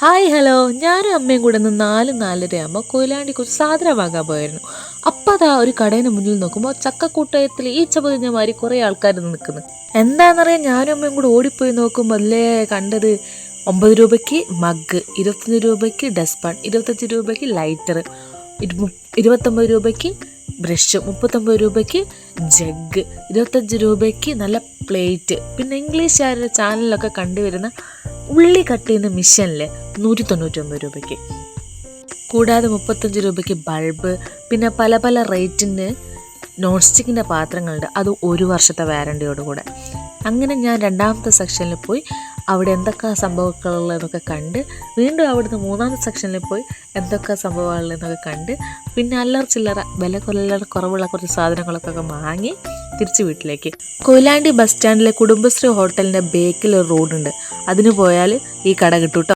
Hi hello, ഞാനും അമ്മയും കൂടെ ഇന്ന് 4-4:30 കൊയിലാണ്ടി കുറച്ച് സാധനം വാങ്ങാൻ പോയായിരുന്നു. അപ്പം അതാ ഒരു കടേൻ്റെ മുന്നിൽ നോക്കുമ്പോൾ ചക്കക്കൂട്ടയത്തിൽ ഈച്ച പൊതിഞ്ഞ മാതിരി കുറേ ആൾക്കാർ നിൽക്കുന്നു. എന്താണെന്നറിയാൻ ഞാനും അമ്മയും കൂടെ ഓടിപ്പോയി നോക്കുമ്പോൾ അല്ലേ കണ്ടത് 9 രൂപയ്ക്ക് മഗ്, 25 രൂപയ്ക്ക് ഡസ്പാൻ, 25 രൂപയ്ക്ക് ലൈറ്റർ, 29 രൂപയ്ക്ക് ബ്രഷ്, 39 രൂപയ്ക്ക് ജഗ്, 25 രൂപയ്ക്ക് നല്ല പ്ലേറ്റ്. പിന്നെ ഇംഗ്ലീഷുകാരുടെ ചാനലിലൊക്കെ കണ്ടുവരുന്ന ഉള്ളി കട്ട് ചെയ്യുന്ന മിഷനിൽ 199 രൂപയ്ക്ക്. കൂടാതെ 35 രൂപയ്ക്ക് ബൾബ്. പിന്നെ പല പല റേറ്റിന് നോൺ സ്റ്റിക്കിൻ്റെ പാത്രങ്ങളുണ്ട്, അത് 1 വർഷത്തെ വാറണ്ടിയോട് കൂടെ. അങ്ങനെ ഞാൻ രണ്ടാമത്തെ സെക്ഷനിൽ പോയി അവിടെ എന്തൊക്കെ സംഭവങ്ങളുള്ളതെന്നൊക്കെ കണ്ട്, വീണ്ടും അവിടുന്ന് മൂന്നാമത്തെ സെക്ഷനിൽ പോയി എന്തൊക്കെ സംഭവങ്ങളുള്ളതെന്നൊക്കെ കണ്ട്, പിന്നെ അല്ലറ ചില്ലറ വില കുറവുള്ള കുറച്ച് സാധനങ്ങളൊക്കെ വാങ്ങി തിരിച്ച് വീട്ടിലേക്ക്. കൊയിലാണ്ടി ബസ് സ്റ്റാൻഡിലെ കുടുംബശ്രീ ഹോട്ടലിൻ്റെ ബേക്കിൽ ഒരു റോഡുണ്ട്, അതിന് പോയാൽ ഈ കട കിട്ടും കേട്ടോ.